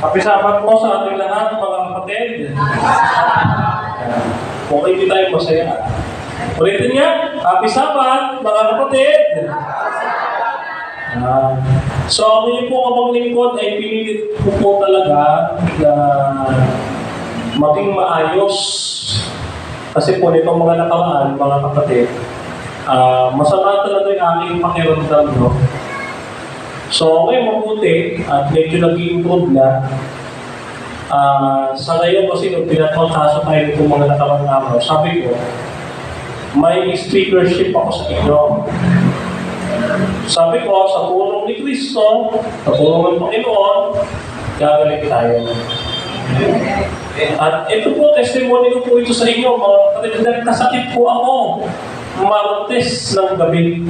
Pakisabat po sa ating lahat, mga kapatid. Okay, hindi tayo masaya. Ulitin nga, happy Sabbath, mga kapatid. So, ang inyo po kapag lingkod ay pinilit ko po talaga na maging maayos. Kasi po nitong mga nakaraan, mga kapatid, masama talaga yung aking pakiramdam, no? So, ngayon mabuti at medyo nag-i-improve na. Sa ngayon kasi nung pinatawag-kaso tayo nitong mga nakarang araw, sabi ko, may speakership ako sa inyo. Sabi ko, sa tulong ni Kristo, sa tulong ng Panginoon, gagaling tayo. At ito po, testimony ko po ito sa inyo, mga kapatid, nagkasakit po ako, Martes ng gabi.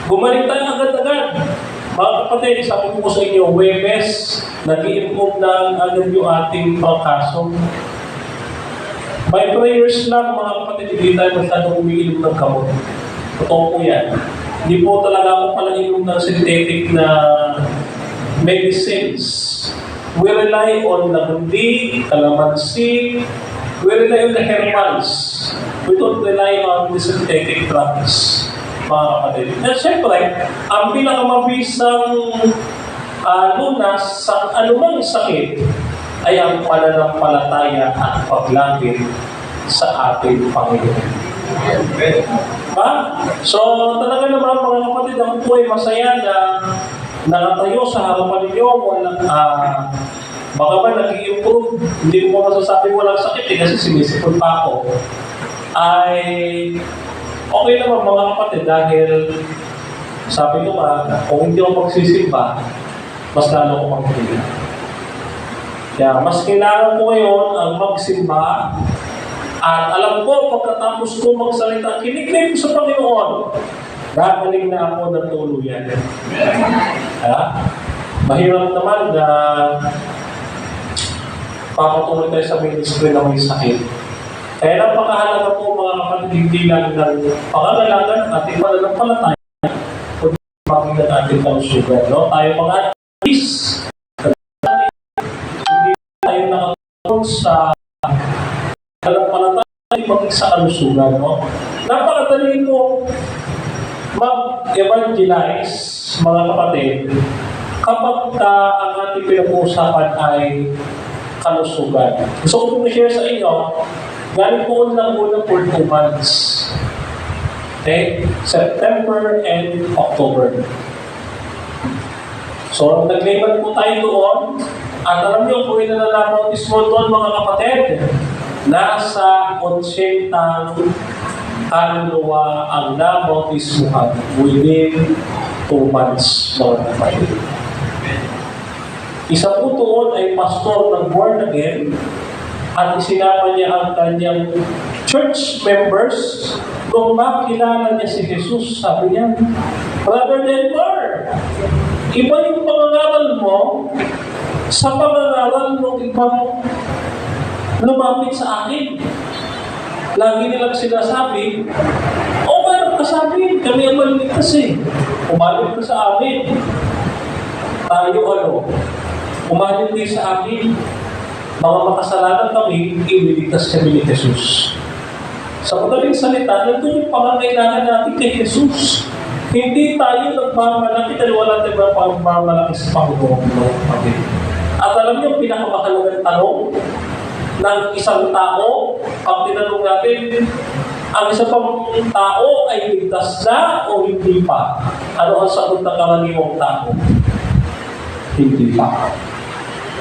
Gumaling tayo agad-agad. Mga kapatid, sabi ko sa inyo, Webes, nag-i-improve na agad yung ating pangkaso. By prayers lang, mga kapatid, hindi tayo masyadong umiinom ng gamot. Totoo po yan. Hindi po talaga ako pala inom ng synthetic na medicines. We rely on lagundi, calamansi, we rely on the herbals. We don't rely on the synthetic drugs. Mga kapatid. At syempre, ang pinakamabisang lunas sa anumang sakit ay ang pananampalataya at paglapit sa ating Panginoon. So, talaga naman mga kapatid, ako po ay masaya na nakatayo sa harapan ninyo. Baka ba nag-i-improve? Hindi ko masasabi walang sakit kasi sinisipon pa ako. Ay okay naman mga kapatid dahil sabi ko kung hindi ako magsisimba, mas lalo ako magpili. Kaya mas kailangan ko ngayon ang magsimba at alam ko pagkatapos ko magsalita, kiniklaim ko sa Panginoon, gagaling na ako ng tuluyan. Mahirap naman na papatuloy tayo sa ministry na may sakit. Kaya napakahalaga po mga kapatid, hindi lang ng pangangalagan at ating pananampalataya kundi maging ng ating kalusugan. No? Tayo mga artist, hindi tayo nakatulong sa pananampalataya maging sa kalusugan. No? Napakadali po mag-evangelize, mga kapatid, kapag ang ating pinag-uusapan ay kalusugan. Gusto ko po i-share sa inyo, galing po lang muna for 2 months. Okay? September and October. So, nag-label po tayo doon. At alam niyo, kung ilalalamotis mo doon, mga kapatid, nasa 80 kaluluwa ang nabautismuhan within 2 months, mga kapatid. Isa po doon ay pastor ng born again at isinama niya ang kanyang church members. Kung makilala niya si Jesus, sabi niya, Brother Denver, iba yung pangangaral mo sa pangangaral ng ibang lumapit sa akin. Lagi nilang sinasabi, meron ka sa amin, kami ang maligtas Umalit ka sa amin. Tayo umalit kayo sa amin. Mga makasalanan kami, iniligtas kami ni Jesus. Sa madaling salita, nandun yung pangangailangan natin kay Jesus. Hindi tayo nagmamalaki dahil wala tayong pagmamalaki sa Panginoon. At alam niyo, pinakamahalagang tanong ng isang tao, pag tinanong natin, ang isang tao ay ligtas na o hindi pa? Ano ang sagot ng karaniwang tao? Hindi pa.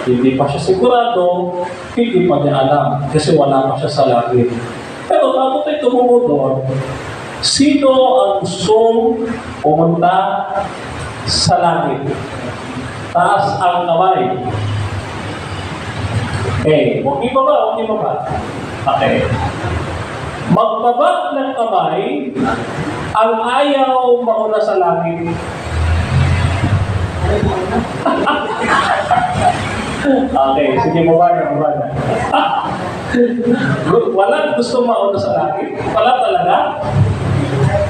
Hindi pa siya sigurado, hindi pa niya alam, kasi wala pa siya sa langit. Pero bago tayo tumungo doon, sino ang gustong pumunta sa langit? Taas ang kamay. Okay, huwag iba ba? Okay. Magbaba ng kamay ang ayaw mauna sa langit. Okay, sige, baba na. Walang gusto mauna sa langit? Wala talaga?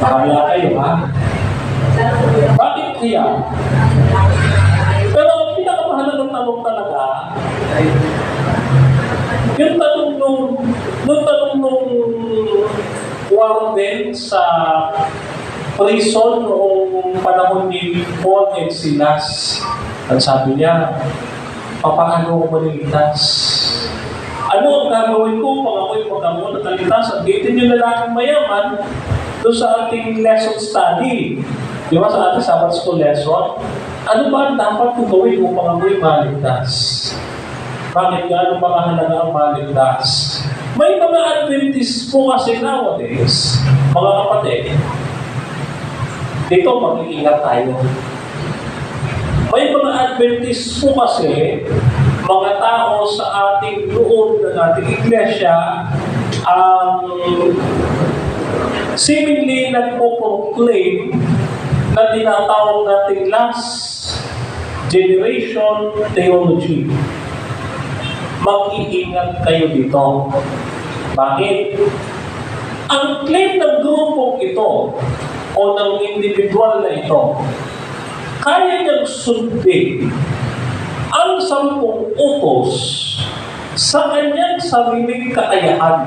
Kaya kayo, ha? Bakit kaya? Pero ang tanong talaga, yung tanong nung warden sa prison noong panahon ni Paul and Silas. Ang sabi niya, papaano ko maliligtas? Ano ang gagawin ko pag ako'y magkaroon ng kaligtasan? Gitin yung lalaking mayaman doon sa ating lesson study. Di ba sa ating Sabbath School lesson? Ano ba ang dapat kong gawin upang ako'y maligtas? Bakit gaano ba kahalaga ang maligtas? May mga Adventist po kasi nowadays, mga kapatid, dito mag-iingat tayo. May mga Adventist po kasi, mga tao sa ating loob ng ating iglesia, ang seemingly nagpo-proclaim na tinatawag nating last generation theology. Mag-iingat kayo dito. Bakit? Ang claim ng grupong ito o ng individual na ito, kaya niyang sundin ang 10 utos sa kanyang sariling kakayahan.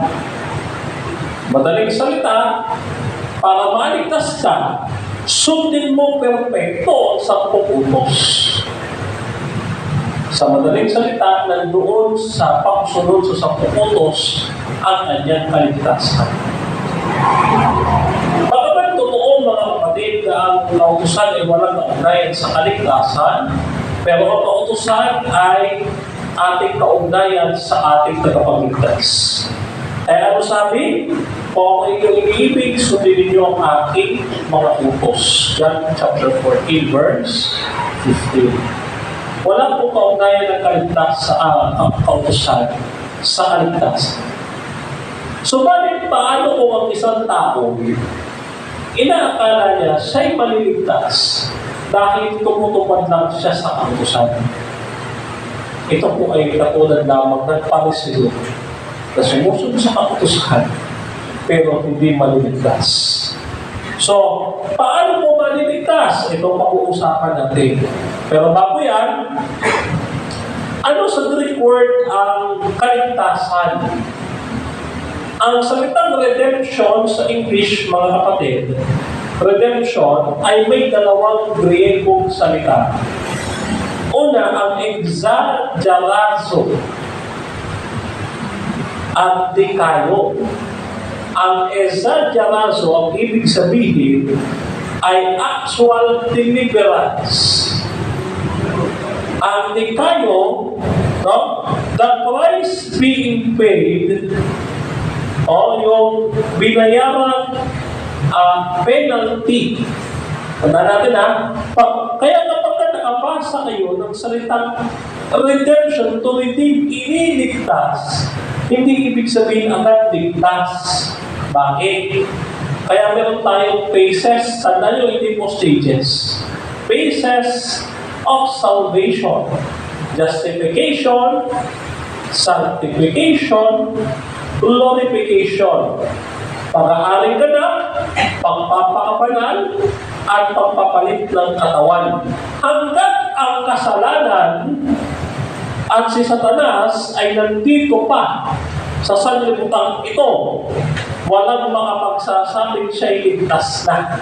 Madaling salita, para maligtas ka, sundin mo perpekto ang 10 utos. Sa madaling salita, nandoon sa pagsunod sa 10 utos ang kanyang kaligtasan. Bagaman totoo mga kapatid na ang kautusan ay walang kaugnayan sa kaligtasan, pero ang kautusan ay ating kaugnayan sa ating tagapagligtas. Kaya ano sabi? Kung ikaw ibig, sundin ninyo ang aking mga utos. John chapter 14, verse 15. Wala pong kaugnayan ng kaligtas sa kautusan sa kaligtasan. So, bakit paano kung ang isang tao, inaakala niya siya'y maliligtas dahil tumutupad lang siya sa kautusan? Ito po ay katulad lamang ng Pariseo na sumusunod sa kautusan pero hindi maliligtas. So, paano mo maliligtas? Ito pag-uusapan natin. Pero bago yan, ano sa Greek word ang kaligtasan? Ang salitang redemption sa English, mga kapatid, redemption ay may dalawang Griegong salita. Una, ang exagerazo at dikayo. Ang exagerazo, ang ibig sabihin, ay actual deliverance. Ang dikayo, no? The price being paid, o yung binayaran penalty. Tanda natin kaya kapag nakapasa kayo ng salitang redemption, to redeem, iniligtas, hindi ibig sabihin agad ligtas. Bakit? Kaya meron tayong phases, tanda nyo, hindi po stages. Phases of salvation. Justification, sanctification, glorification. Pag-aaring ganap, pagpapakabanal, at pagpapalit ng katawan. Hanggat ang kasalanan at si Satanas ay nandito pa sa sanlibutan ito, walang makapagsasabing siya'y ligtas na.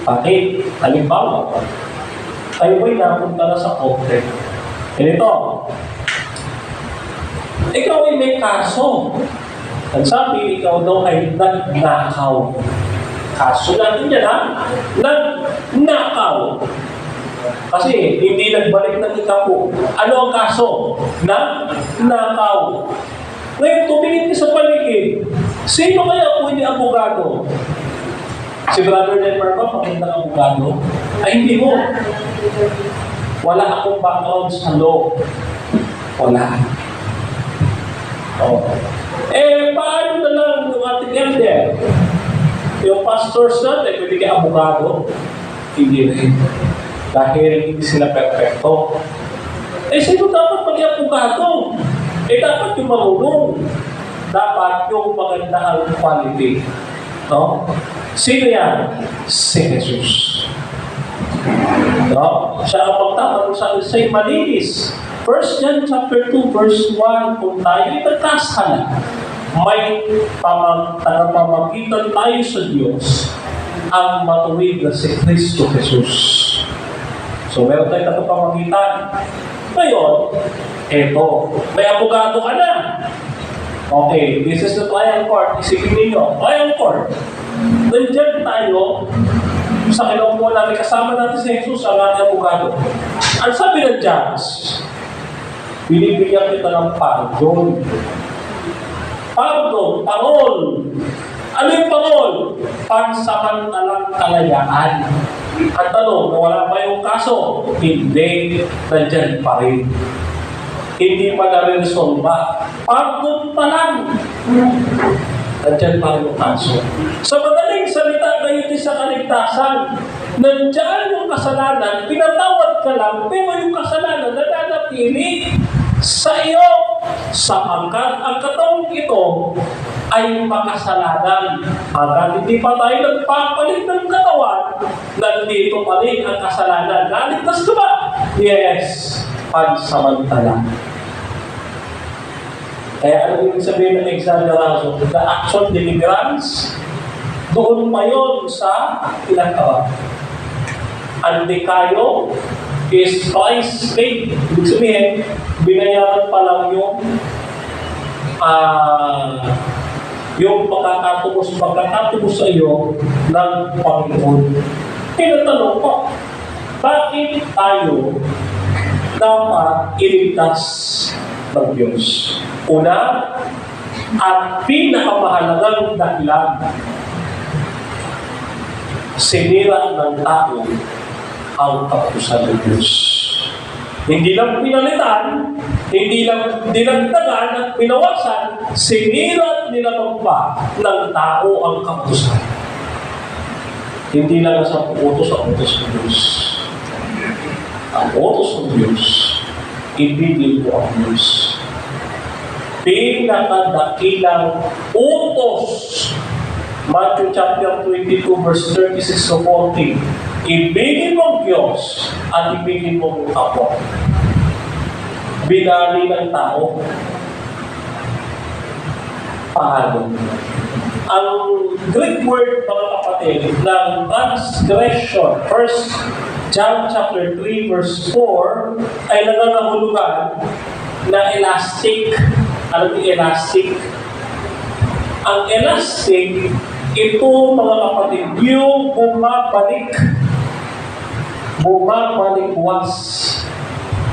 Bakit? Halimbawa, kayo ba'y napunta na sa korte? Ganito, ikaw ay may kaso. Ang sabi, ikaw daw ay nagnakaw. Kaso natin yan, nagnakaw. Kasi hindi nagbalik ng ikapo. Ano ang kaso? Nagnakaw. Ngayon, tumingin ka sa paligid. Sino kaya pwede abogado? Si Brother Denver ba, magandang abogado? Ay, hindi mo. Wala akong background sa law. Wala. Oh. Paano na lang yung ating elder? Yung pastors natin, pwede kayo abogado? Hindi rin. Dahil hindi sila perfecto. Sino dapat mag-abogado? Dapat yung marunong. Dapat yung maganda ang quality. No? Sino yan? Si Jesus. No? Siya ang magtatanong sa siya'y malinis. 1 John chapter 2 verse 1, kung tayo'y nagkasala, may tagapamagitan tayo sa Diyos, ang matuwid na si Kristo Jesus. So, meron tayong tagapamagitan. Ngayon, eto, may abogado ka na. Okay, this is the trial court. Isipin ninyo, trial court. Nandiyan tayo sa kinukuha natin, kasama natin si Jesus, ang ating abogado. Ang sabi ng judge, binibigyan kita ng pardon. Pardon, parol. Ano yung parol? Pansamantalang kalayaan. Ang tanong, nawala ba yung kaso? Hindi. Nandiyan pa rin. Hindi pa na-resolve. Pardon pa lang. Nandiyan pa rin yung kaso. Sa madaling salita, kayo sa kaligtasan. Nandiyan yung kasalanan, pinatawad ka lang, pero yung kasalanan nananatili sa iyo, sapagkat ang katawang ito ay makasalanan. Hanggang hindi pa tayo nagpapalit ng katawan, nandito pa rin ang kasalanan. Naligtas ka ba? Yes, pansamantala. Kaya ano yung sabihin ng exaggeration? The actual deliverance, doon pa yun sa pinakawa. Andi kayo is Christ paid. Ibig sabihin, binayaran pa lang yung pagkakatubos sa iyo ng Panginoon. Tinatanong ko, bakit tayo dapat iligtas ng Diyos? Una, at pinakamahalagang dahilan, sinira ng tao ang kautusan ng Diyos. Hindi lang pinalitan, hindi lang dinagdagan at pinawasan, sinira nilamang pa ng tao ang kautusan. Hindi lang sa utos ang utos ng Diyos. Ang utos ng Diyos, ibigin mo ang Diyos. Pinakadakilang utos. Matthew chapter 22 verse 36 to 40. Ibigin mo ang Diyos at ibigin mo ang kapwa. Binali ng tao. Paano? Ang Greek word, mga kapatid, ng transgression, 1 John chapter 3 verse 4, ay nangangahulugan na elastic. Alam niyo elastic? Ang elastic, ito mga kapatid, yung bumabalikwas.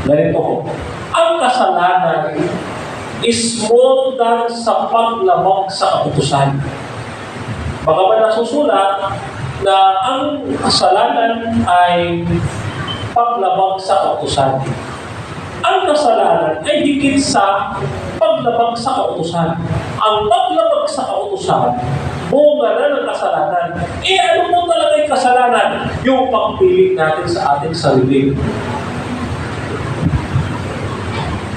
Ganito ko. Ang kasalanan is more than sa paglabag sa kautusan. Baka ba nasusulat na ang kasalanan ay paglabag sa kautusan. Ang kasalanan ay higit sa paglabag sa kautusan. Ang paglabag sa kautusan, bunga na ng kasalanan. Ano po talaga yung kasalanan? Yung pagpilit natin sa ating sarili.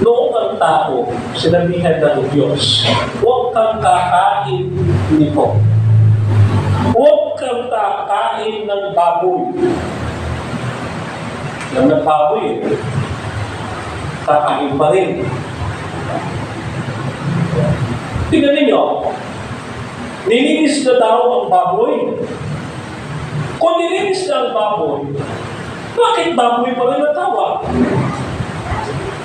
Noong ang tao, sinabihan ng Diyos, huwag kang kakain nito. Huwag kang kakain ng baboy. Yung nagbaboy, kakain pa rin. Tingnan ninyo, nilinis na daw ang baboy. Kung nilinis na ang baboy, bakit baboy pa rin natawa?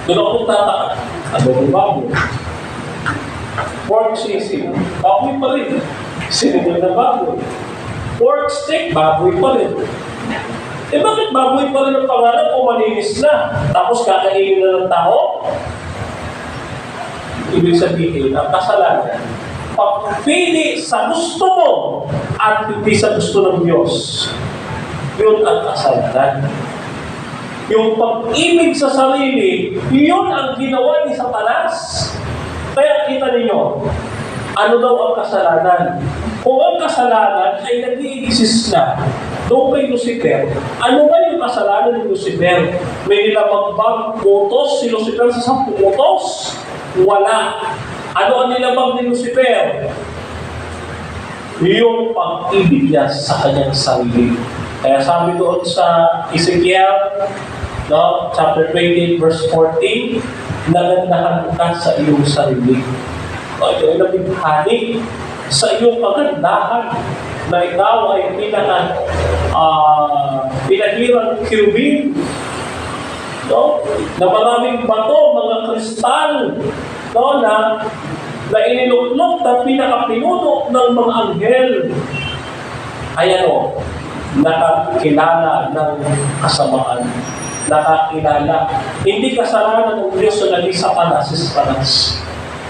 Doon ako nagtataka. Ano ang baboy? Pork sisig, baboy pa rin. Sinigang na baboy. Pork steak, baboy pa rin. Bakit baboy pa rin ang pangalan kung malinis na? Tapos kakainin na ng tao? Ibig sabihin, ang kasalanan, pagpili sa gusto mo at hindi sa gusto ng Diyos, yun ang kasalanan. Yung pag-ibig sa sarili, yun ang ginawa ni Satanas. Kaya kita ninyo, ano daw ang kasalanan? Kung ang kasalanan ay nag-i-exist na doon kay Lucifer, ano ba yung kasalanan ni Lucifer? May nilabag utos si Lucifer sa 10 utos? Wala. Ano ang nilabag ni Lucifer? Yung pag-ibig niya sa kanyang sarili. Kaya sabi doon sa Ezekiel, no, chapter 28, verse 14, nagandahan ka sa iyong sarili. O, ito ay nabighani sa iyong kagandahan na ikaw ay pinahirang kirubin, no? Na maraming bato, mga kristal, no? na iniluklok na pinakapinuno ng mga anghel. Ay nakakilala ng kasamaan. Nakakilala. Hindi kasalanan ng Diyos na naging Satanas, si Satanas.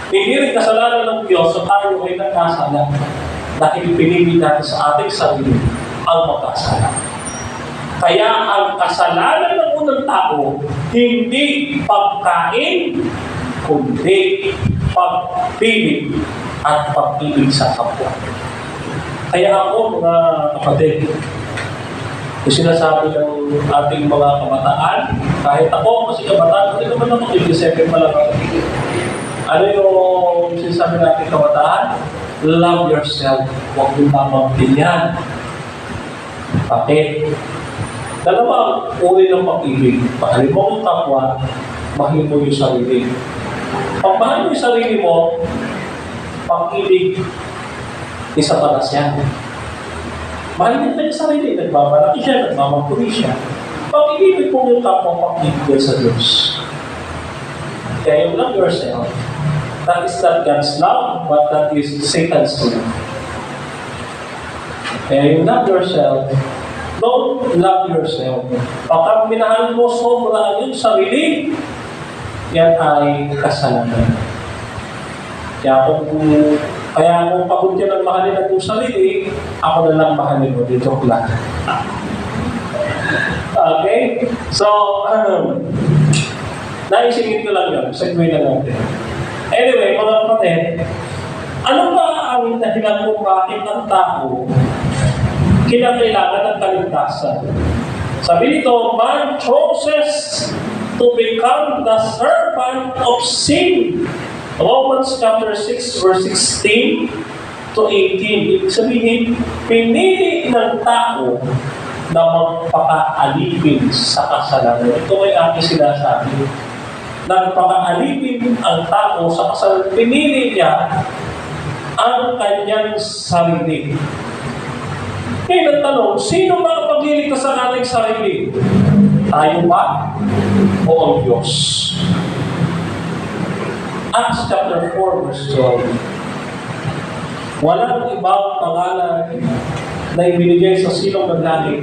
Hindi rin kasalanan ng Diyos na tayo ay nagkasala. Dahil pinili natin sa ating sarili ang magkasala. Kaya ang kasalanan ng unang tao, hindi pagkain, kundi pagpili at pag-ibig sa kapwa. Kaya ako, mga kapatid, yung sinasabi ng ating mga kabataan, kahit ako, kasi kabataan, kasi naman ako, 27 pa lang ako. Ano yung sinasabi natin kabataan? Love yourself. Huwag yung pamangkin yan. Bakit? Dalawang uri ng pag-ibig. Mahalin mo ang kapwa, mahalin mo yung sarili. Pag mahal mo yung sarili mo, pag-ibig, isa para siya. Mahal din yung sarili, nagbabalaki siya, nagmamagpuri siya. Pag-ibig mo yung kapwa, pag-ibig sa Diyos. Kaya you love yourself. That is not God's love, but that is Satan's love. Kaya you love yourself. Don't love yourself. Pagka minahal mo sobra ang iyong sarili, yan ay kasalanan. Kaya kung pagod ka ng mahalin ang iyong sarili, ako na lang mahalin mo. Dito ko lang. Okay? So, naisingin ko lang yun. Segue na natin. Anyway, mga kapatid, ano ba ang dahilan kung bakit ang tao kinakailangan ng kaligtasan? Sabi nito, man chooses to become the servant of sin. Romans chapter 6, verse 16 to 18. Ibig sabihin, pinili ng tao na magpakaalipin sa kasalanan. Ito ay aking sinasabi. Nagpakaalipin ang tao sa kasalanan. Pinili niya ang kanyang sarili. Ngayon ang tanong, sino ba ang pagliligtas sa ating sarili? Tayo ba? O ang Diyos? Acts chapter 4, verse 12. Walang ibang pangalan na ibinigay sa silong ng langit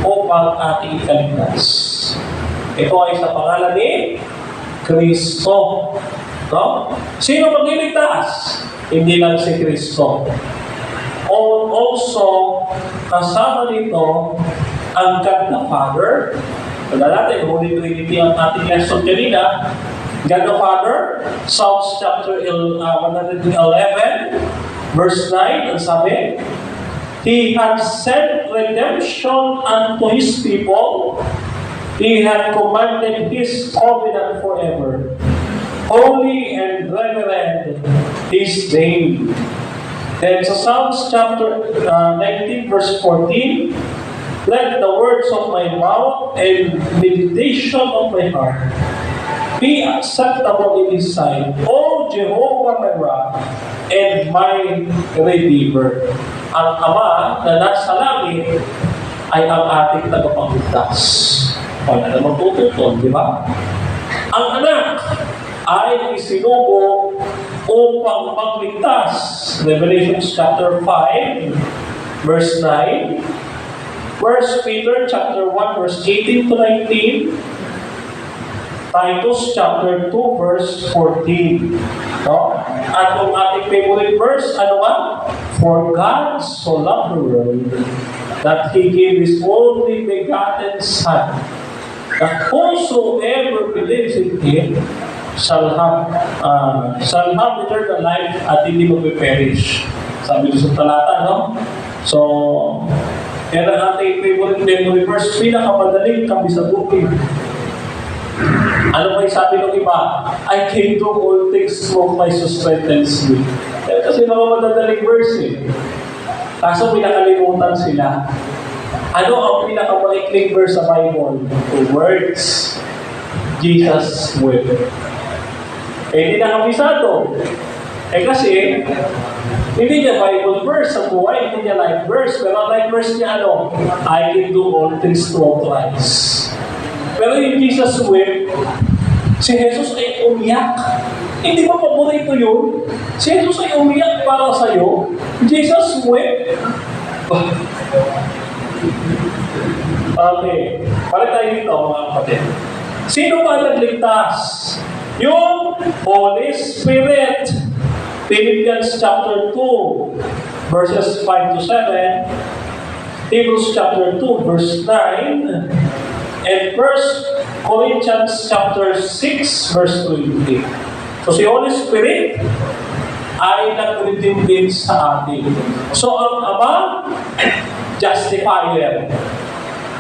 upang ating ikaligtas. Ito ay sa pangalan ni Kristo. No? Sino magliligtas? Hindi lang si Kristo. Also, kasama nito ang God the Father. Wala natin, Holy Trinity ang ating lesson kanina. God the Father, Psalms chapter 111, verse 9, ang sabi, He has sent redemption unto His people. He had commanded His covenant forever. Holy and reverend His name. Then sa Psalms chapter 19, verse 14, let the words of my mouth and meditation of my heart be acceptable in His sight, O Jehovah my rock and my Redeemer. Ang Ama na nasa langit ay ang ating tagapagligtas. Wala namang tututol, di ba? Ang anak ay isinugo upang magligtas. Revelation chapter 5, verse 9. 1 Peter chapter 1, verse 18 to 19. Titus chapter 2, verse 14. No? At ang ating favorite verse, ano ba? For God so loved the world that He gave His only begotten Son, that whosoever believes in Him shall have eternal life at hindi magpe-perish. Sabi sa talata, no? So, yan ang ating favorite memory verse, pinakamadaling kabisabuhin. Ano ba yung sabi ng iba? I can do all things through Christ who strengthens me. Kasi naman madadaling verse eh. Kaso pinakalimutan sila. Ano ang pinakamaikling verse sa Bible? Two words. Jesus wept. Hindi na kabisado. Kasi, hindi niya Bible verse sa buhay, hindi niya life verse. Pero ang life verse niya ano? I can do all things through Christ. Pero yung Jesus wept, si Jesus ay umiyak. Hindi ba paborito yun? Si Jesus ay umiyak para sa'yo. Jesus wept. Okay. Balik tayo dito mga kapatid. Sino ba nagligtas? Yung Holy Spirit. Philippians chapter 2, verses 5 to 7. Hebrews chapter 2, verse 9. And 1 Corinthians chapter 6, verse 20. So si Holy Spirit ay nag-redeem din sa atin. So ang Ama, justifier.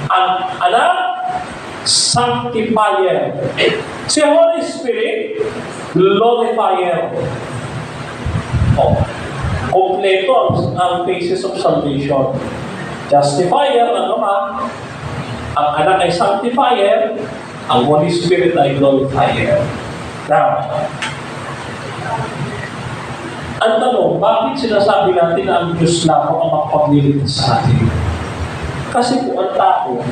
Ang Anak, sanctifier. Si Holy Spirit, glorifier. Kompleto ang basis of salvation. Justifier, ang Ama. Ang Anak ay sanctifier. Ang Holy Spirit ay glorifier. Now, ang tanong, bakit sinasabi natin na ang Diyos lamang ang makapagliligtas sa atin? Kasi po ang tao,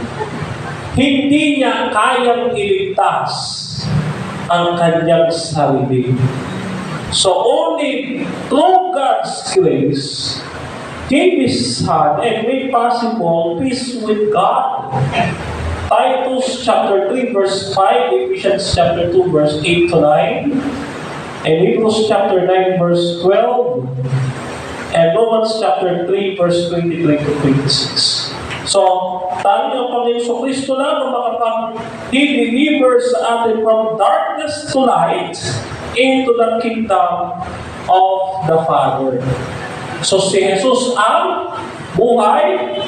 hindi niya kayang iligtas ang kanyang sarili. So only through God's grace, gave His Son and made possible peace with God. Titus chapter 3 verse 5, Ephesians chapter 2 verse 8 to 9, and Hebrews chapter 9 verse 12, and Romans chapter 3 verse 23 to 26. So, tayo ang Panginoon Kristo lang ang makapag-deliver sa atin from darkness to light into the kingdom of the Father. So, si Jesus ang buhay,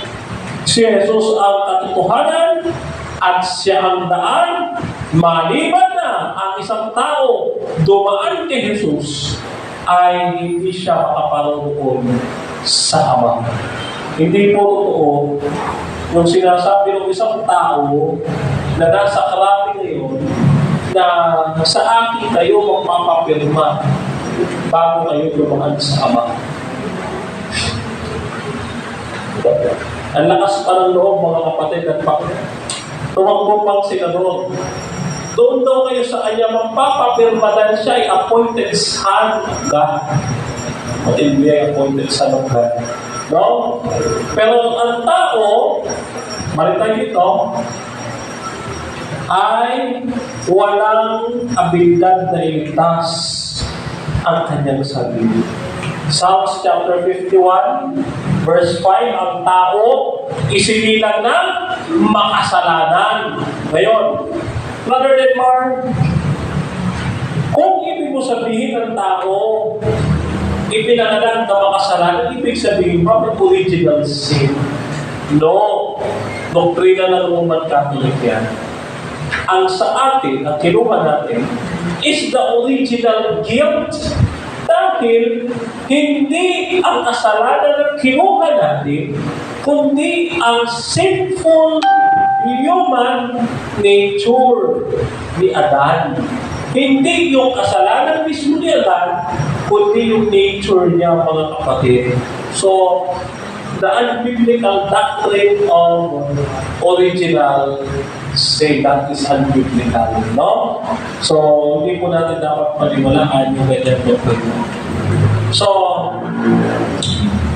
si Jesus ang katotohanan, at siya ang daan. Maliban na ang isang tao dumaan kay Jesus, ay hindi siya makaparoon sa Ama. Hindi po totoo yung sinasabi ng isang tao na nasa karami ngayon na sa akin kayo magpapapirma bago kayo dumaan sa Ama. Ang lakas pa ng loob, mga kapatid at tumakbo pang senador. Doon daw kayo sa kanya magpapapirma dahil siya ay appointed son of God. At hindi ay appointed son of God. No? Pero ang tao, balitan dito, ay walang abilidad na iligtas ang kanyang sarili. Psalms chapter 51, verse 5, ang tao isinilang ng makasalanan. Ngayon, Brother Denmar, kung ibig mo sabihin ng tao, ipinangalan na makasalanan, ibig sabihin from the original sin. No. Doktrina ng Roman Catholic yan. Ang sa atin, ang kinuha natin, is the original guilt. Dahil hindi ang kasalanan na kinuha natin, kundi ang sinful human nature ni Adan. Hindi yung kasalanan mismo ni Adan, kundi yung nature niya, mga kapatid. So, the unbiblical doctrine of original sin, that is unbiblical, no? So, hindi po natin dapat paniwalaan yung ganyan doctrine. So,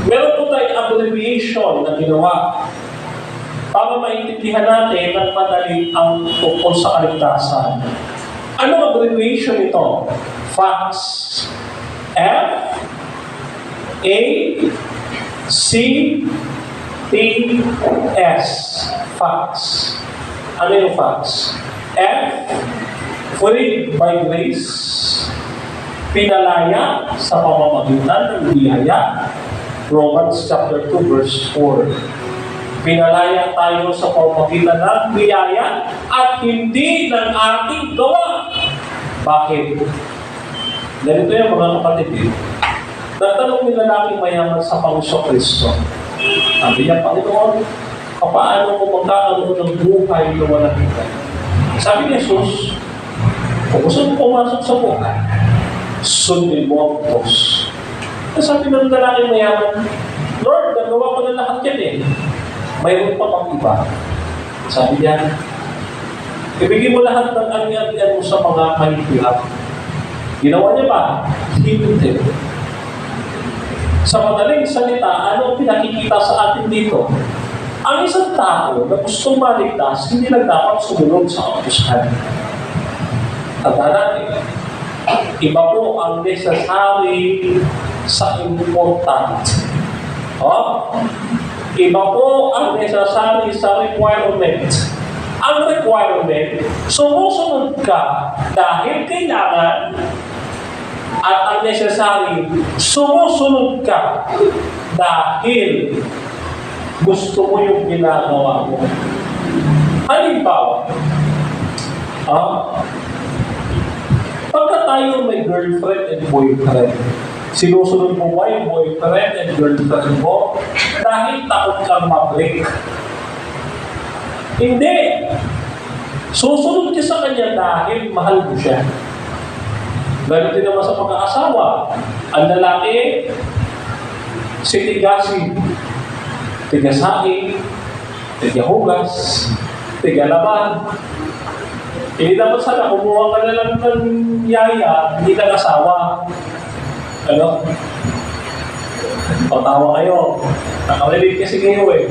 meron po tayong abbreviation na ginawa para maintindihan natin ng madali ang tungkol sa kaligtasan. Ano abbreviation ito? FACTS. F A C T S. FACTS. Ano yung FACTS? F, freed by grace, pinalaya sa pamamagitan ng biyaya. Romans chapter 2 verse 4. Pinalaya tayo sa pamamagitan ng biyaya at hindi ng ating gawa. Bakit? Ganito yung mga kapatid. Nagtanong ni lalaking mayaman sa Panginoon Kristo. Sabi niya, Panginoon, paano mo magkakaroon ng buhay na walang hanggan. Sabi ni Jesus, kung gusto mo pumasok sa buhay, sundin mo ang utos. Sabi ng lalaki mayaman, Lord, nagawa ko na lahat yan eh. Mayroon pa pang iba. Sabi niya, ibigay mo lahat ng ari-arian mo sa mga mahihirap. Ginawa niya ba? Hindi. Sa madaling salita, ano pinakikita sa atin dito? Ang isang tao na gustong maligtas, hindi lang dapat sumunod sa kautusan. Tanda natin, iba po ang necessary sa important. Iba po ang necessary sa requirement. Ang requirement, sumusunod ka dahil kailangan, at ang necessary, sumusunod ka dahil gusto mo yung ginagawa mo. Halimbawa, pagka tayo may girlfriend and boyfriend, sinusunod mo ba yung boyfriend and girlfriend mo dahil takot kang ma-break? Hindi. Susunod ka sa kanya dahil mahal mo siya. Ganun din naman sa pag-aasawa. Ang lalaki, sinigasin, tigasain, tigahugas, tigalaban. Hindi naman sana, kumuha ka na lang ng yaya, hindi lang asawa. Ano? Patawa kayo. Nakarinig kasi kayo eh.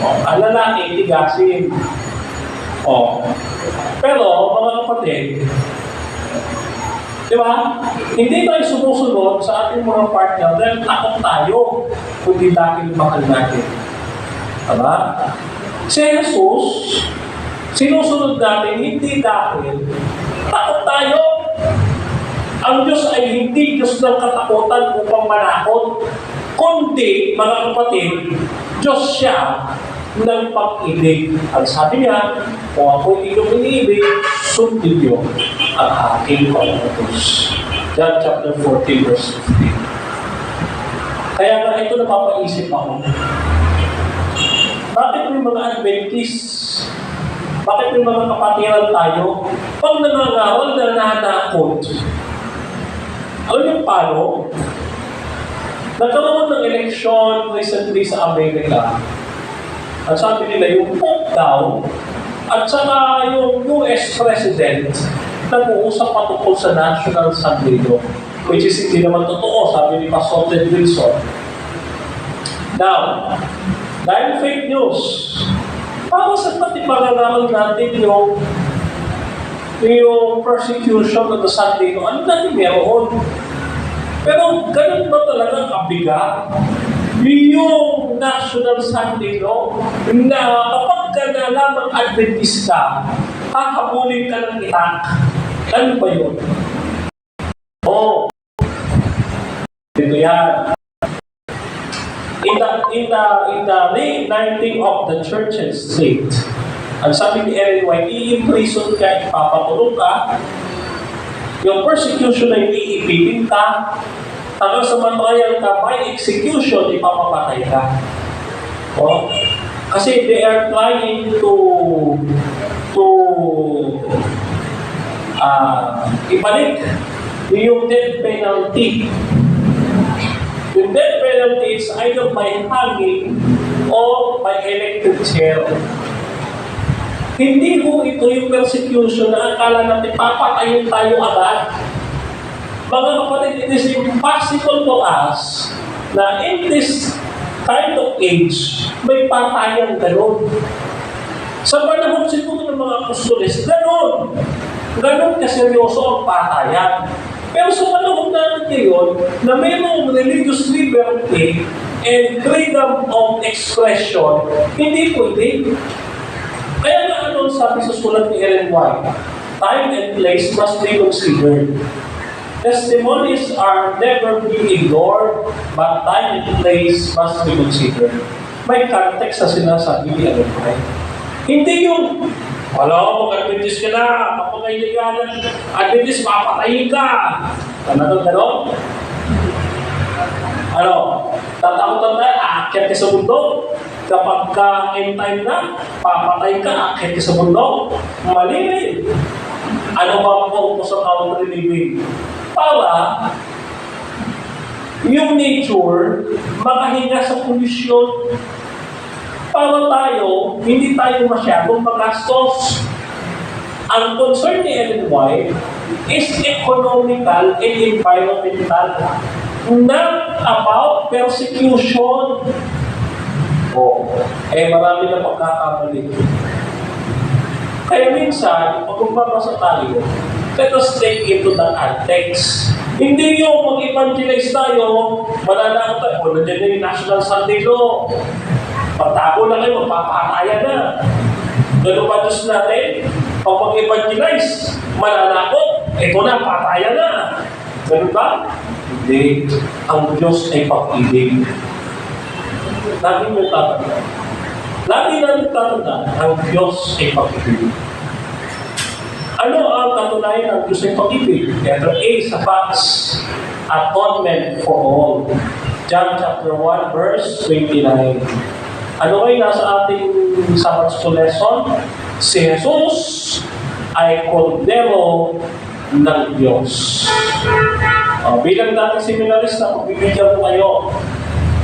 Ang lalaki, tigasin. Pero, mga kapatid, di ba? Hindi tayo sumusunod sa ating mga partner dahil takot tayo kundi dahil mahal natin. Diba? Si Jesus, sinusunod natin hindi dahil takot tayo. Ang Diyos ay hindi Diyos ng katakutan upang manakot, kundi, mga kapatid, Diyos siya ng pag-ibig. Ang sabi niya, kung ako inyong iniibig, sundin niyo ang aking pautos. John chapter 14, verse 15. Kaya nga ito napapaisip ako. Bakit may mga Adventist, bakit may mga kapatiran tayo, pag nangangaral na nanakot, alam niyo paano? Nagkaroon ng election recently sa Amerika. At sabi nila, yung Pope daw, at saka yung US President, nag-uusap patungkol sa National Sanggunido, which is hindi naman totoo, sabi ni Pastor Ted Wilson. Now, dahil fake news, para sa pati pag-aaral natin yung persecution of the Sanggunido, ano natin meron? Pero ganun ba talagang kabigat? Yung National Sanggunido na kapag ka na lamang Adventist ka, hahabulin ka ng itak. Ano ba yun? Dito yan. In the reigniting of the church and state, ang sabi ni Ellen White, i-imprison ka, ipapatulog ka, yung persecution ay iipilin ka, hanggang sa matayan ka, by execution, ipapapatay ka. Kasi they are trying to ibalik yung death penalty. Yung death penalty is either by hanging or by electric chair. Hindi ho ito yung persecution na akala natin papatayin tayo agad. Mga kapatid, it is impossible to us na in this kind of age, may patayan ganun. Sa panahon siguro ng mga apostoles, ganun. Ganun kaseryoso ang patayan. Pero sa panahon natin ngayon, na mayroong religious liberty and freedom of expression, hindi pwede. Kaya nga ano sabi sa sulat ni Ellen White, time and place must be considered. Testimonies are never being ignored, but time and place must be considered. May context sa sinasabi ni Ellen White. Hindi yung, mag-Adventist ka na, kapag-kailangan, Adventist, mapatayin ka. Ano? Tatakot tayo, aakyat ka sa mundo. kapag ka-end time na, papatay ka, akit ka sa bundok, mali rin. Ano ba ang purpose ng outer living? Para yung nature makahinga sa pollution. Para tayo, hindi tayo masyadong magastos. Ang concern ni Ellen White is economical and environmental. Not about persecution. Marami na pagkakamali. Kaya minsan, pag magbabasa tayo, let us take into the context. Hindi yung mag-evangelize tayo, mananakot tayo, nandiyan na yung National Sunday Law. Pagtago na kayo, magpapatayan na. Ganun ba Diyos natin? Pag mag-evangelize, mananakot, ito na, patayan na. Ganun ba? Hindi. Ang Diyos ay pag-ibig. Lagi mo tatanda. Lagi natin tatanda, ang Diyos ay pag-ibig. Ano ang katunayan ng Diyos ay pag-ibig? Letter A sa facts, atonement for all. John chapter 1 verse 29. Ano ay nasa ating Sabbath School lesson? Si Jesus ay kordero ng Diyos. Bilang dating seminarista, magbibigyan ko kayo,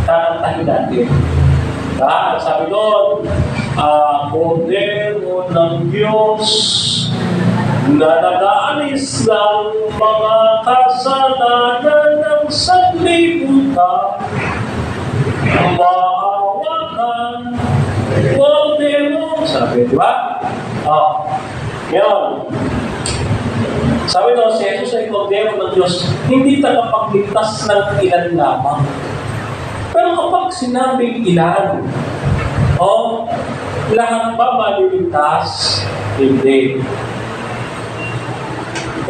takantahin natin. Sabi doon, kordero ng Diyos na nag-aalis ng mga kasalanan ng sanlibutan. Maawakan, kordero. Sabi, di ba? Ngayon, sabi doon, si Jesus ay kordero ng Diyos, hindi tagapagligtas ng ilan lamang. Pero kapag sinabing ilan, lahat ba maliligtas? Hindi.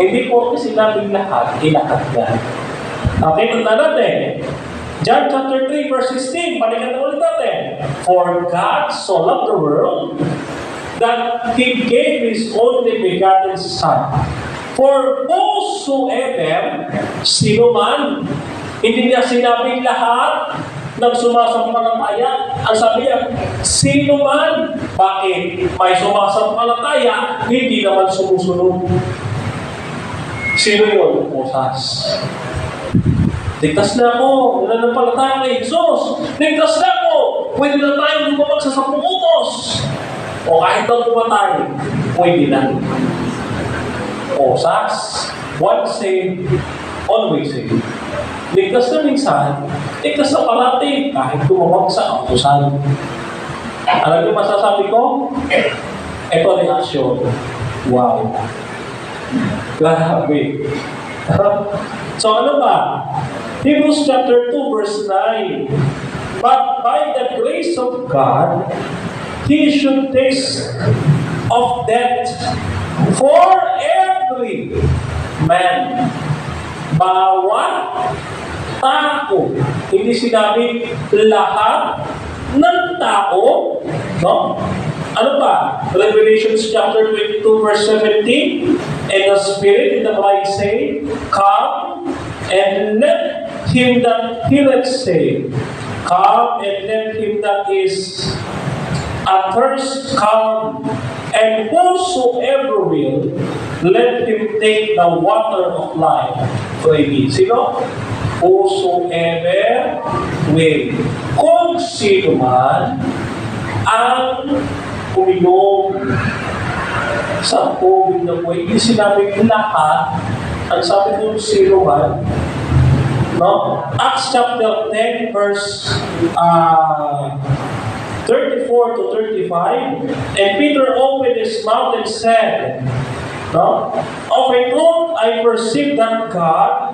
Hindi po kasi sinabing lahat, lahat yan. Okay, punta natin. John chapter 3 verse 16, balikan na ulit natin. For God so loved the world that He gave His only begotten Son. For whosoever, sino man, hindi niya sinabing lahat ng sumasampalataya. Ang sabi niya, sino man. Bakit? May sumasampalataya, hindi naman sumusunod. Sino yun? Moses. Ligtas na ako. Nananampalataya kay Jesus. Ligtas na ako. Pwede na tayo lumabag sa 10 utos. O kahit na pumatay, pwede na. Moses. Once saved, always saved. Ligtas na minsan, ligtas na parati kahit tumabag sa utusan. Alam niyo masasabi ko? Ito reaksyon. Wow. Grabe. So ano ba? Hebrews chapter 2 verse 9. But by the grace of God, He should taste of death for every man. Bawat tao. Hindi sinabi lahat ng tao. No? Ano ba? Revelation chapter 22 verse 17. And the Spirit and the bride say, Come, and let him that heareth say, Come, and let him that is athirst come, and whosoever will, let him take the water of life freely. Sino? Whosoever will. Kung sino man ang uminom sa tubig na buhay, hindi sinabing lahat, ang sabi kung sino man, no? Acts chapter 10 verse 34 to 35, and Peter opened his mouth and said, no? Of a truth I perceive that God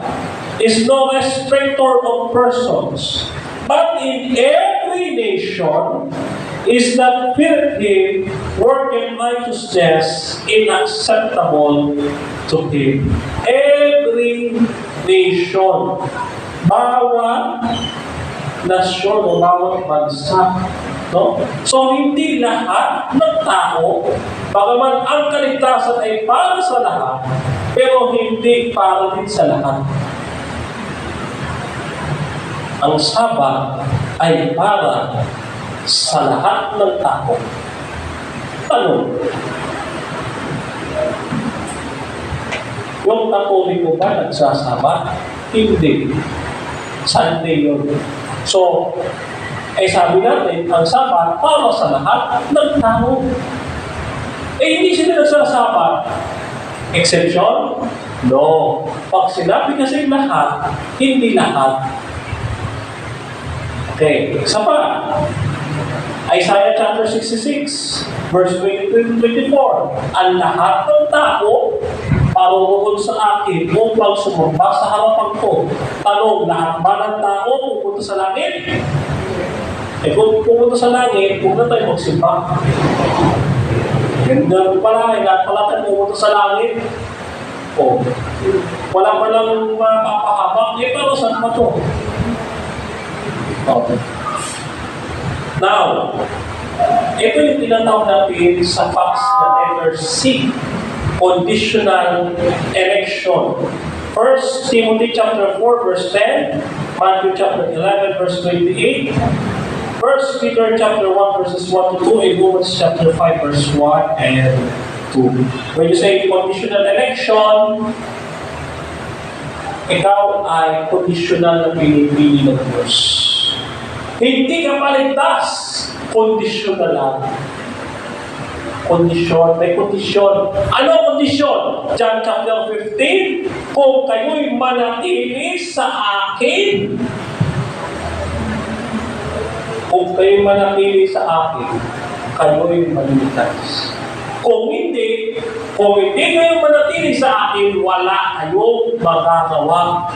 is no respecter of persons, but in every nation is that feareth Him, working righteousness inacceptable to Him. Every nation, bawat nasyon o bawat bansa. No? So, hindi lahat ng tao, bagaman ang kaligtasan ay para sa lahat, pero hindi para din sa lahat. Ang Sabat ay para sa lahat ng tao. Tanong, yung Katoliko ba nagsasama? Hindi. Sunday yun. So, sabi natin, ang Sabat para sa lahat ng tao. Hindi sila nagsasama. Exception? No. Pag sinabi kasi lahat, hindi lahat. Okay, isa pa. Isaiah chapter 66, verse 22-24. Ang lahat ng tao paruroon sa akin upang sumamba sa harapan ko. Tanong, lahat ba ng tao pupunta sa langit? Kung pupunta sa langit, huwag na tayo magsimba. Ganda pala, lahat pala tayo pupunta sa langit. Wala pa lang mapapahabang. Pero saan pa to? Okay. Now, ito yung tinatawag natin sa facts na letter C, conditional election. 1 Timothy chapter 4 verse 10, Matthew chapter 11 verse 28, 1 Peter chapter 1 verses 1 to 2, and Romans chapter 5 verse 1 and 2. When you say conditional election, ikaw ay conditional na pinipili ng Diyos. Hindi ka paligtas, kondisyon na lang. Kondisyon, may kondisyon. Ano kondisyon? John chapter 15, kung kayo'y manatili sa akin, kung kayo'y manatili sa akin, kayo'y maliligtas. Kung hindi kayo manatili sa akin, wala kayong magagawa.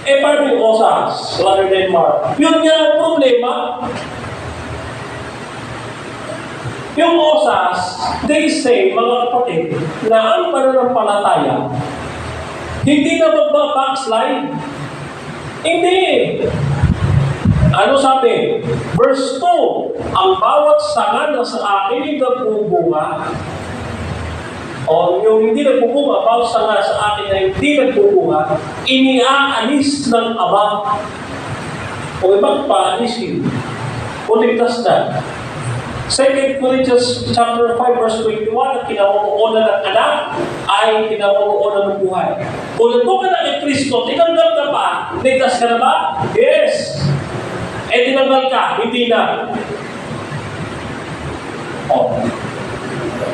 Paano yung Osas rather than Mark? Yun nga ang problema. Yung Osas, they say, mga kapatid, na ang pananampalataya, hindi na magbabackslide. Hindi. Ano sabi? Verse 2, ang bawat sanga na sa akin ay nagbubunga, o yung hindi nagbubunga, bawat sanga sa akin ay hindi nagbubunga, iniaalis ng Ama. O ibang paalisin. Uligtas na. 2 Corinthians chapter 5 verse 21, ang kinamumuunan ng anak ay kinamumuunan ng buhay. Kung nagbuka na kay Kristo, tinanggal ka pa, ligtas ka na ba? Yes. Tinanggal ka, hindi na.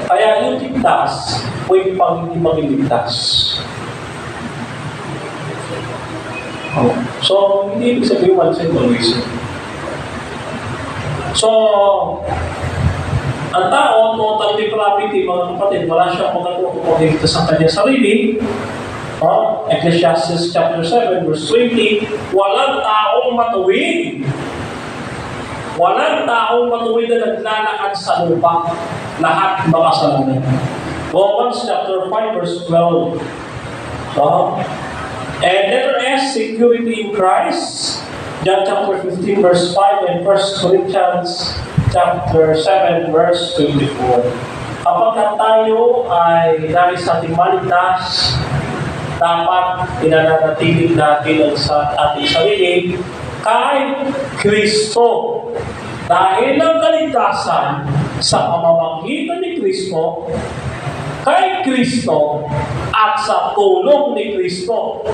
Kaya yung ligtas, pwede pang hindi magiligtas. So, hindi ibig sabihin once and always. So, ang tao, total depravity, mga kapatid, wala siyang magagawa sa kanyang sarili. Ecclesiastes chapter 7, verse 20, walang taong matuwid. Walang taong matuwid na naglalakad sa lupa. Lahat makasalanan. Romans chapter 5, verse 12. And letter S, security in Christ. John chapter 15, verse 5, and 1 Corinthians chapter 7, verse 24. Kapag tayo ay nais nating maligtas, dapat pinananatiling natin sa ating sarili kay Kristo. Dahil ang kaligtasan sa pamamagitan ni Kristo, kay Kristo, at sa tulong ni Kristo.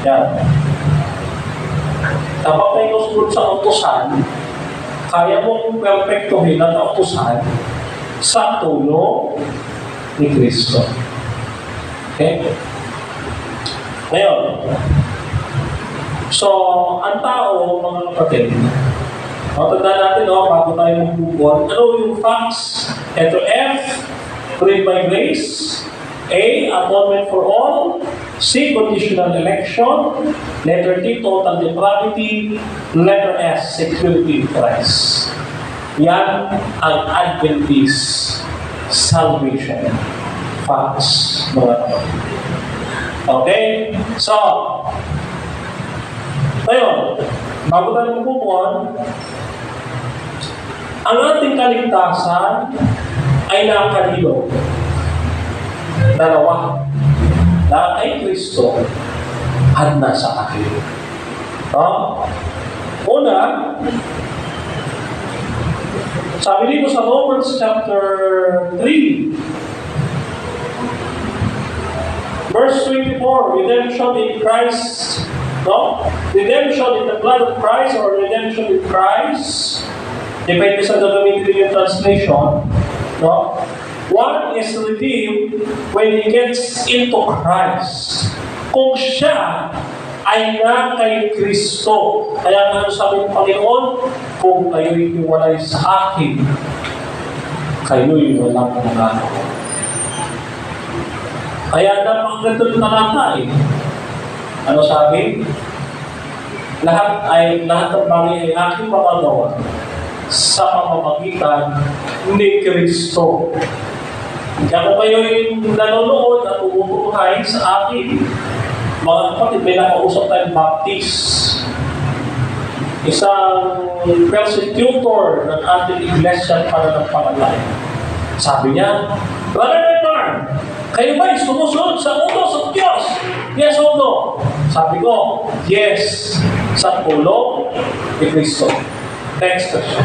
Yan. Kapag may nusunod sa utusan, kaya mong perfectohin ang utusan sa tulong ni Kristo. Okay? Ngayon, so, ang tao, mga kapatid, tandaan natin, bago tayo magbukod, ano yung facts? Ito F, free by grace. A, atonement for all. C, conditional election. Letter D, total depravity. Letter S, security in Christ. Yan ang Adventist salvation facts, mga kapatid. Okay? So, ngayon, bago tayo magpupon, ang ating kaligtasan ay nakalilo. Dalawa, na kay Kristo at nasa akin. Una, sabi dito sa Romans chapter 3, verse 24, redemption in Christ, no? Redemption in the blood of Christ or redemption in Christ. Depende sa gagamitin yung translation, no? One is redeemed when he gets into Christ. Kung siya ay na kay Kristo. Kaya nga sabi ng Panginoon, kung kayo'y iwalay sa akin, kayo'y walang nagagawa. Kaya napakaganda ng talata eh. Ano sabi? Lahat ng bagay ay aking magagawa sa pamamagitan ni Kristo. Kaya kung kayo'y nanonood at umutuhay sa akin, mga kapatid, may nakausap tayong Baptist. Isang persecutor ng ating iglesia para ng pangalay. Sabi niya, Brother Edmar, kayo ba'y sumusunod sa utos ng Diyos? Yes or no? Sabi ko, yes, sa tulong ni Kristo. Next question.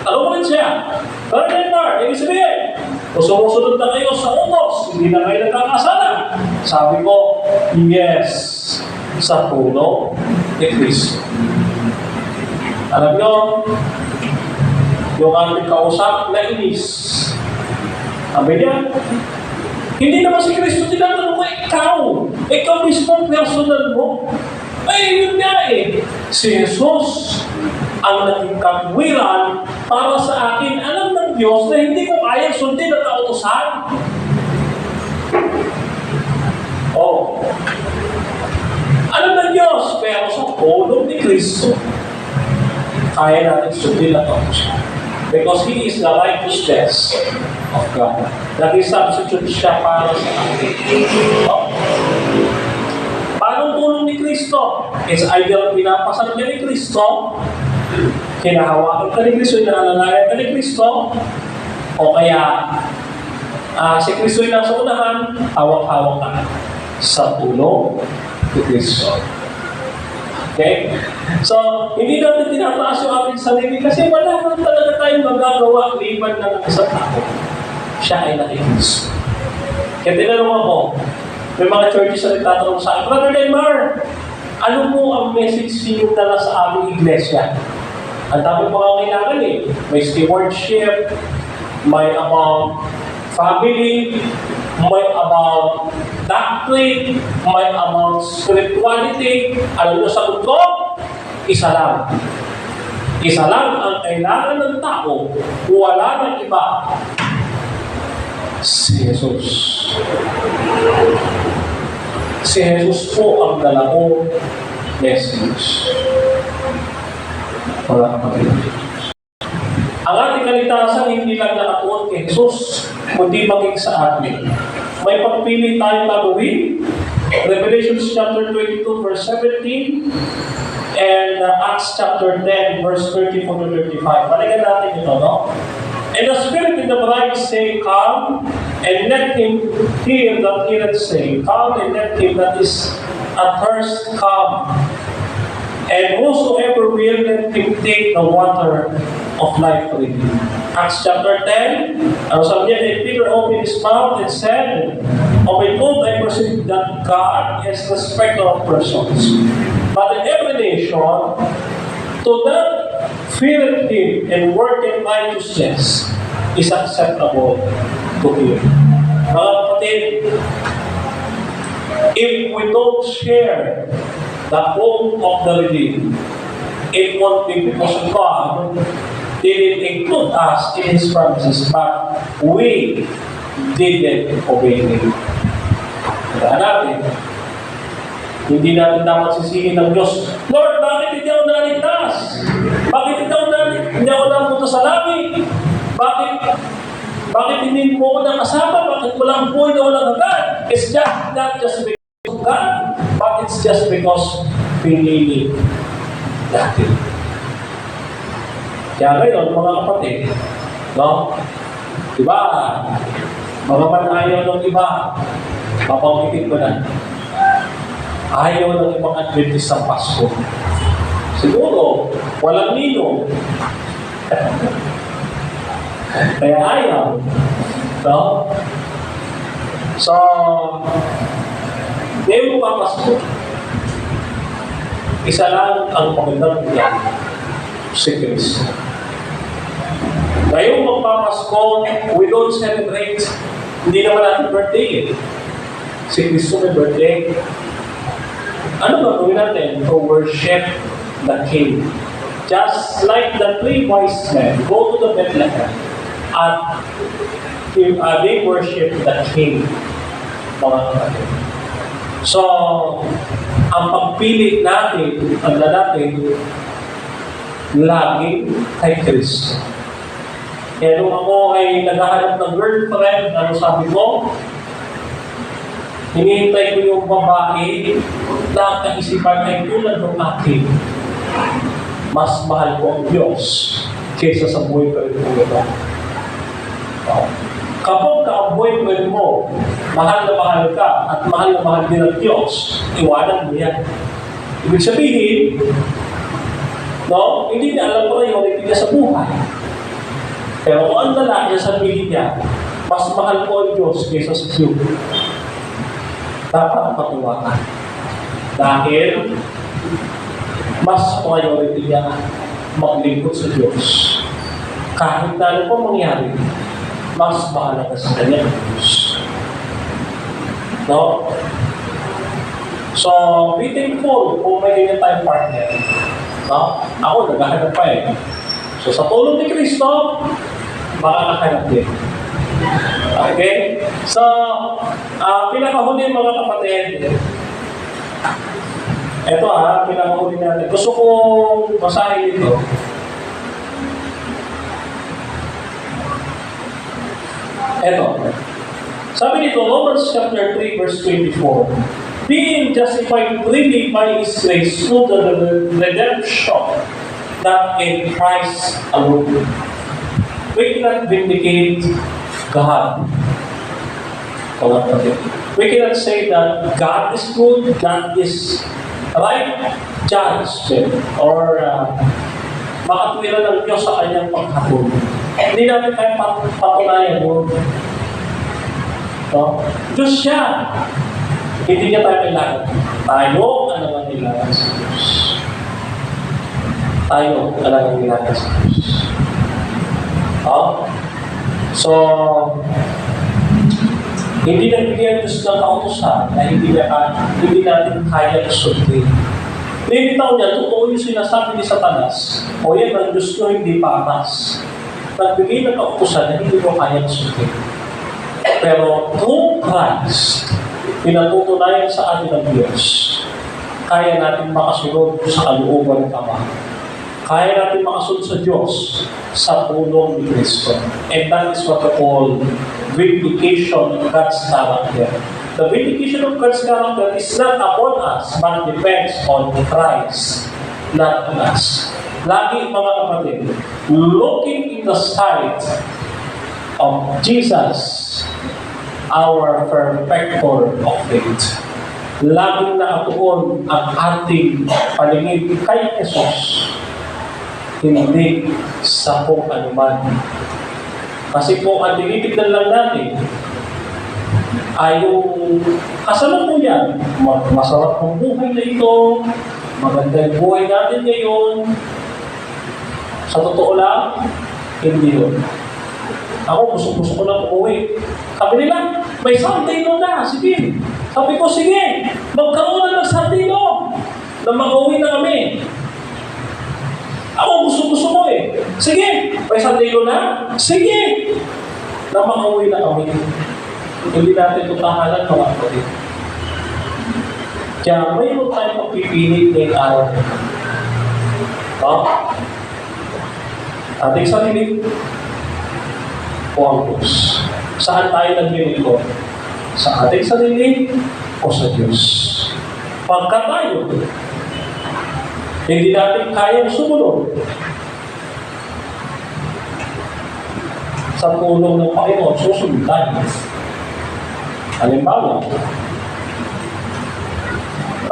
Tanong mo rin siya, Brother Edmar, ibig sabihin, kung sumusunod na kayo sa utos, hindi na kayo nagkakasala. Sabi ko, yes, sa tulong ni Kristo. Alam nyo, yung ating kausap na inis, sabi niya, hindi naman si Kristo tinatanong mo, ikaw mismo personal mo. Ay, yun nga eh. Si Jesus ang naging katwiran para sa akin. Alam ng Diyos na hindi ko kayang sundin at kautusan. Oh. Alam ng Diyos, pero sa tulong ni Kristo, kaya natin sundin at kautusan. Because He is the righteousness of God. Nag-substitute siya para sa atin. Oh. Paano tulong ni Kristo? It's either pinapasal niya ni Kristo, kinahawakan ka ni Kristo, inaalalayan ka ni Kristo, o kaya si Kristo yung nasa unahan, hawak-hawak ka sa tulong ni Kristo. Okay? So, hindi natin tinataas yung ating sarili kasi wala naman talaga tayong magagawa liban ng isang tao. Siya ay nakikis. Kaya tinanong ako, may mga churches na nagtatanong sa akin, Brother Neymar, ano mo ang message niyo dala sa aming iglesia? Ang dami pa ang kailangan eh. May stewardship, may about family, may about doctrine, may about spirituality. Ano na sagot ko? Isa lang. Isa lang ang kailangan ng tao. Wala ng iba. Si Jesus. Si Jesus po ang dala ko message. Wala kapatid. Ang ating kaligtasan hindi lang nakatuon kay Jesus, kundi maging sa atin. May pagpili tayong gagawin. Revelation chapter 22 verse 17 and Acts chapter 10 verse 34 to 35. Balikan natin ito, no? And the Spirit and the bride say, Come, and let him hear that heareth say, Come, and let him that is athirst come. And whosoever will, let him take the water of life freely. Acts chapter 10, ang sabi niya, and Peter opened his mouth and said, Of my oath I perceive that God is respecter of persons. But in every nation, to that feareth him and worketh righteousness is acceptable to him. Mga kapatid, if we don't share the hope of the redeemed, it won't be because God didn't include us in His promises, but we didn't obey Him. Tandaan natin, hindi natin dapat sisihin ng Diyos, Lord, bakit hindi ako naligtas? Bakit hindi ako napunta sa langit? Bakit hindi mo ako nakasama? Bakit walang buhay na walang agad? It's just not just because of God, but it's just because pinili natin. Kaya ngayon, mga kapatid, no? Diba? Mga ayaw ng iba, papangkitin ko na. Ayaw ng ibang Adventist sa Pasko. Siguro, walang ninong. Kaya ayaw. No? So, ngayon papasko. Isa lang ang magandang bigyan. Si Kristo. Ngayong magpapasko, we don't celebrate. Hindi naman natin birthday eh. Si Kristo may birthday. Ano ba gawin natin? To worship the King. Just like the 3 wise men go to the Bethlehem at they worship the King. Mga kapatid. So, ang pagpili natin, laging kay Kristo. Kaya nung ako ay naghahanap ng girlfriend, ano sabi ko? Hinihintay ko yung babae na ang kaisipan ay tulad ng akin. Mas mahal ko ang Diyos kaysa sa boyfriend ko ito. Kapag ang boyfriend mo, mahal na mahal ka at mahal na mahal din ang Diyos, iwanan mo yan. Ibig sabihin, no, hindi niya alam priority niya sa buhay. Pero kung ang lalaki sa sabihin niya, mas mahal ko ang Diyos kaysa sa iyo, dapat matuwa ka. Dahil, mas priority niya maglingkod sa Diyos. Kahit na ano pa mangyari, mas mahalaga sa kanya ang Diyos. No? So, be thankful kung may ganyan tayong partner. No? Ako, naghahanap pa eh. So, sa tulong ni Kristo, makakahanap din. Okay? So, pinakahuli mga kapatid, ito pinakahuli natin. Gusto kong basahin ito. Ito. Sabi nito, Romans chapter 3, verse 24. Being justified freely by His grace through the redemption that in Christ alone. We cannot vindicate God. We cannot say that God is good, God is right, judge, or makatwiran ng Diyos sa kanyang paghatol. Hindi natin kaya patunayan yun. No? Diyos siya. Hindi niya tayo kailangan. Tayo ang naman kailangan sa Diyos. Tayo ang naman kailangan sa Diyos. So, hindi nagbigay ang Diyos ng kautusan na hindi natin kaya sundin. Nilitaw niya, totoo yung sinasabi ni Satanas, o yan ang Diyos ko hindi patas. Nagbigay ng kautusan na hindi mo kaya sundin. Pero through Christ, pinatutunayan sa atin ng Diyos, kaya natin makasunod sa kalooban ng Ama. Kaya natin makasunod sa Diyos sa tulong ni Kristo. And that is what we call vindication of God's character. The vindication of God's character is not upon us, but depends on Christ, not on us. Lagi mga kapatid, looking in the sight of Jesus, our perfecter of faith. Laging nakatuon ang ating paningin kay Jesus, hindi sa kung anuman. Kasi kung ang tinitignan lang natin ay yung kasalukuyan, masarap ng buhay na ito, maganda yung buhay natin ngayon, sa totoo lang, hindi yun. Ako, gusto ko lang umuwi. Sabi nila, may Sunday no na, sige. Sabi ko, sige, magkaroon na ng Sunday no, na mag-uwi na kami. Ako, gusto mo eh. Sige, may Sunday no na, sige, na mag-uwi na kami. Hindi natin ito tahanan mga kapatid. Kaya mayroon tayong pagpipili ngayong araw. Ating sarili, o ang Diyos. Saan tayo naglilingkod? Sa ating sarili o sa Diyos? Pagka tayo, hindi natin kayang sumunod sa tulong ng Panginoon, susunod tayo. Halimbawa,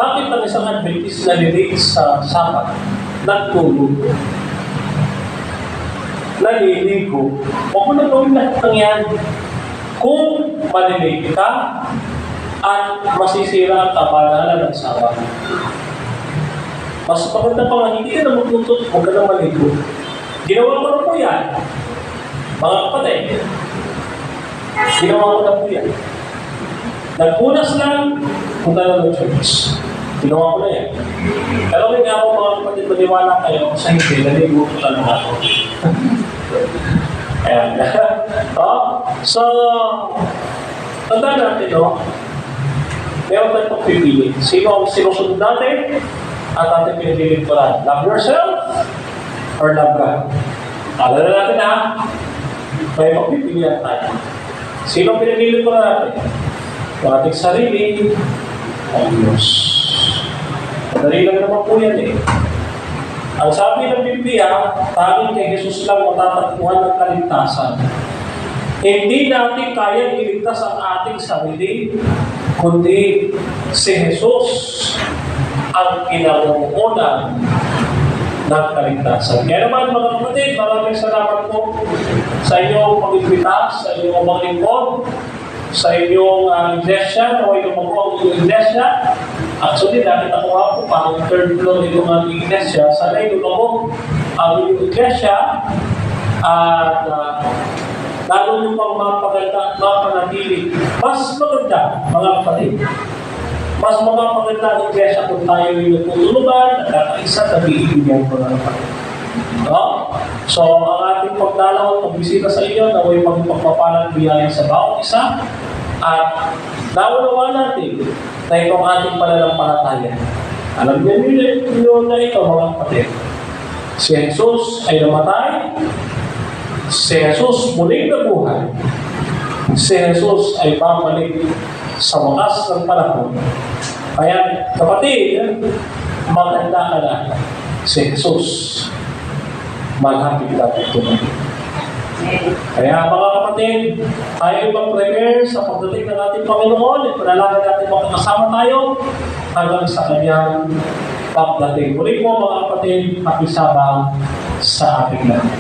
bakit ang isang Adventist na relate sa Sabat? nagtulog, naliligo. Huwag mo na gawin lahat ng yan. Kung malilig ka at masisira ang kabanalan ng sawa. Mas maganda pa nga, hindi ka na magtutot, huwag ka na maligo. Ginawa ko na po yan. Mga kapatid, ginawa ko na po yan. Nagpunas lang, punta na ng church. Ginawa ko na yan. Pero kaya ako mga kapatid, maniwala kayo sa hindi, naligo ko talaga ako. Ayan. So, tanda natin, no? Meron tayong pagpipili. Sino ang sinusunod natin? At ating pinipilit ko lang. Love yourself or love God? Alam na natin, ha? May pagpipilian tayo. Sino ang pinipilit ko natin? Ang ating sarili o Diyos. Madali lang naman po yan, eh. Ang sabi ng Biblia, tanging kay Jesus lang matatagpuan ng kaligtasan. Hindi natin kayang iligtas ang ating sarili, kundi si Jesus ang kinamumuunan ng kaligtasan. Kaya naman mga kapatid, maraming salamat po sa inyong pag-imbita, sa inyong maglingkod, sa inyong iglesia, o yung mga ang iglesia. Actually, nakita ko nga po, parang third floor itong ang iglesia. Sana yung ako ang inyong iglesia at lalo nyo pang mapaganda at mapanatili. Mas maganda, mga kapatid. Mas maganda ang iglesia kung tayo yung tutulungan, nagkakaisa, nag-iibigyan ko na kapatid. No? So, ang ating pagdalaw at pagbisita sa inyo, naway pagpapalang biyaya sa bawat isa, at naunawa natin na itong ating pananampalataya. Alam niyo na ito, mga kapatid. Si Jesus ay namatay, si Jesus muling nabuhay, si Jesus ay babalik sa wakas ng panahon. Kaya, kapatid, maganda ka na si Jesus. Malapit natin tuloy. Kaya mga kapatid, tayo mag-prepare sa pagdating ng ating Panginoon at panalangin natin makakasama tayo hanggang sa kanyang pagdating. Muli po mga kapatid, pakisama sa ating lahat.